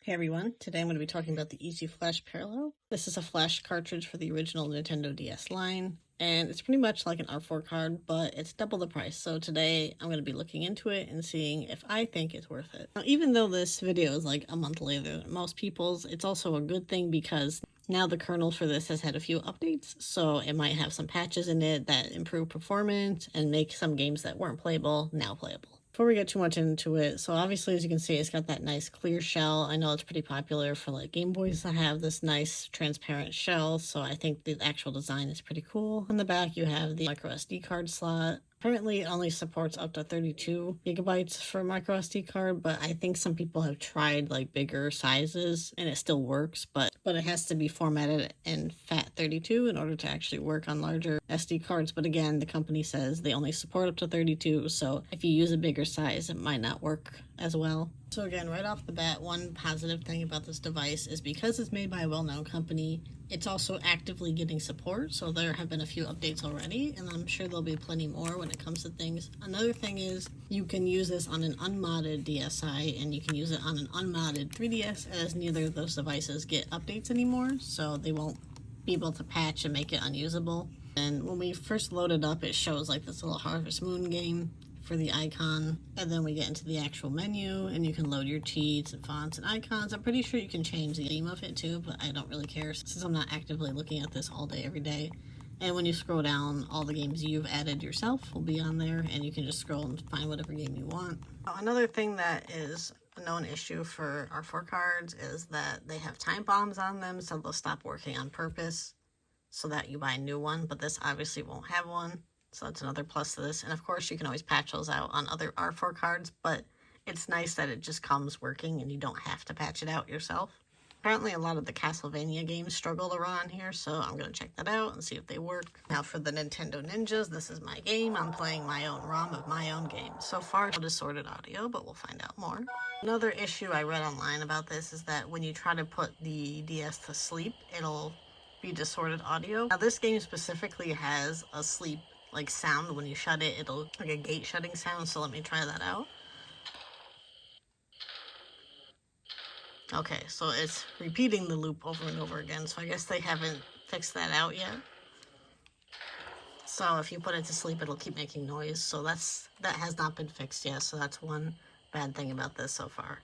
Hey everyone, today I'm going to be talking about the Easy Flash Parallel. This is a flash cartridge for the original Nintendo DS line, and it's pretty much like an R4 card, but it's double the price. So today I'm going to be looking into it and seeing if I think it's worth it. Now, even though this video is like a month later than most people's, it's also a good thing because now the kernel for this has had a few updates, so it might have some patches in it that improve performance and make some games that weren't playable now playable. Before we get too much into it, so obviously as you can see, it's got that nice clear shell. I know it's pretty popular for like Game Boys to have this nice transparent shell, so I think the actual design is pretty cool. On the back you have the micro SD card slot. Apparently it only supports up to 32 gigabytes for a micro SD card, but I think some people have tried like bigger sizes and it still works, but it has to be formatted in FAT32 in order to actually work on larger SD cards. But again, the company says they only support up to 32, so if you use a bigger size, it might not work as well. So again, right off the bat, one positive thing about this device is because it's made by a well-known company, it's also actively getting support, so there have been a few updates already, and I'm sure there'll be plenty more when it comes to things. Another thing is you can use this on an unmodded DSi, and you can use it on an unmodded 3DS, as neither of those devices get updates anymore, so they won't be able to patch and make it unusable. And when we first load it up, it shows like this little Harvest Moon game for the icon, and then we get into the actual menu and you can load your cheats and fonts and icons. I'm pretty sure you can change the theme of it too, but I don't really care since I'm not actively looking at this all day every day. And when you scroll down, all the games you've added yourself will be on there, and you can just scroll and find whatever game you want. Another thing that is a known issue for R4 cards is that they have time bombs on them, so they'll stop working on purpose so that you buy a new one, but this obviously won't have one. So that's another plus to this. And of course, you can always patch those out on other R4 cards, but it's nice that it just comes working and you don't have to patch it out yourself. Apparently, a lot of the Castlevania games struggle to run on here, so I'm going to check that out and see if they work. Now for the Nintendo Ninjas, this is my game. I'm playing my own ROM of my own game. So far, it's distorted audio, but we'll find out more. Another issue I read online about this is that when you try to put the DS to sleep, it'll be distorted audio. Now this game specifically has a sleep like sound. When you shut it, it'll like a gate shutting sound, so let me try that out. Okay, so it's repeating the loop over and over again, so I guess they haven't fixed that out yet. So if you put it to sleep, it'll keep making noise, so that has not been fixed yet, so that's one bad thing about this so far.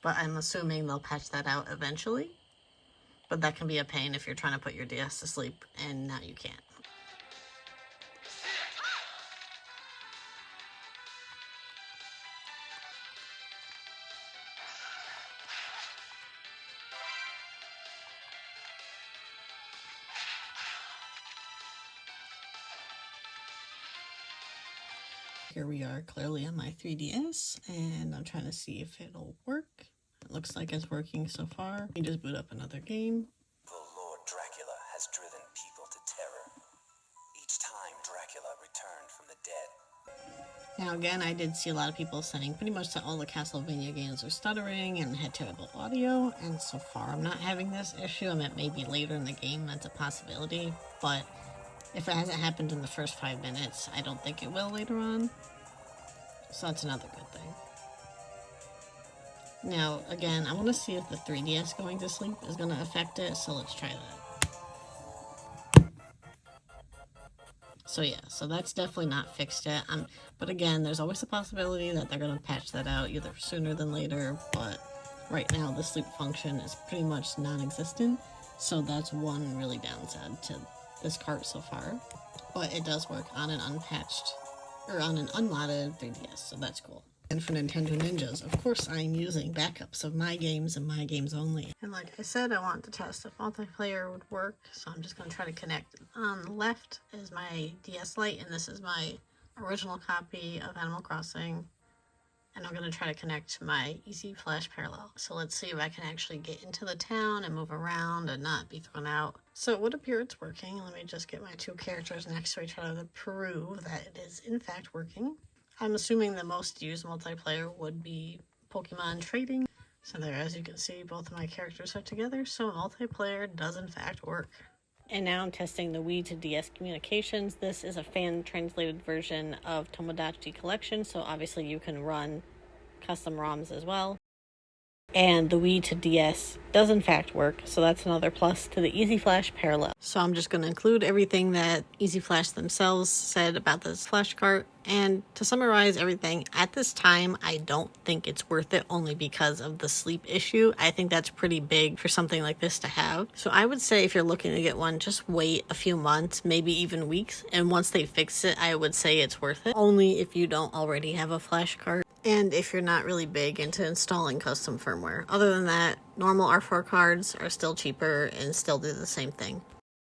But I'm assuming they'll patch that out eventually, but that can be a pain if you're trying to put your DS to sleep and now you can't. Here we are clearly on my 3DS, and I'm trying to see if it'll work. It looks like it's working so far. Let me just boot up another game. The Lord Dracula has driven people to terror. Each time Dracula returned from the dead. Now again, I did see a lot of people saying pretty much that all the Castlevania games are stuttering and had terrible audio, and so far I'm not having this issue. I meant maybe later in the game, that's a possibility, but if it hasn't happened in the first 5 minutes, I don't think it will later on. So that's another good thing. Now, again, I want to see if the 3DS going to sleep is going to affect it, so let's try that. So yeah, so that's definitely not fixed yet. But again, there's always a possibility that they're going to patch that out either sooner than later, but right now the sleep function is pretty much non-existent, so that's one really downside to this cart so far. But it does work on an unpatched, or on an unmodded 3DS, so that's cool. And for Nintendo Ninjas, of course I'm using backups of my games and my games only. And like I said, I want to test if multiplayer would work, so I'm just going to try to connect. On the left is my DS Lite, and this is my original copy of Animal Crossing. And I'm going to try to connect to my Easy Flash Parallel. So let's see if I can actually get into the town and move around and not be thrown out. So it would appear it's working. Let me just get my two characters next to each other to prove that it is in fact working. I'm assuming the most used multiplayer would be Pokemon trading. So there, as you can see, both of my characters are together, so multiplayer does in fact work. And now I'm testing the Wii to DS communications. This is a fan-translated version of Tomodachi Collection, so obviously you can run custom ROMs as well. And the Wii to DS does in fact work, so that's another plus to the Easy Flash Parallel. So I'm just going to include everything that Easy Flash themselves said about this flash cart. And to summarize everything, at this time, I don't think it's worth it only because of the sleep issue. I think that's pretty big for something like this to have. So I would say if you're looking to get one, just wait a few months, maybe even weeks. And once they fix it, I would say it's worth it. Only if you don't already have a flash cart. And if you're not really big into installing custom firmware. Other than that, normal R4 cards are still cheaper and still do the same thing.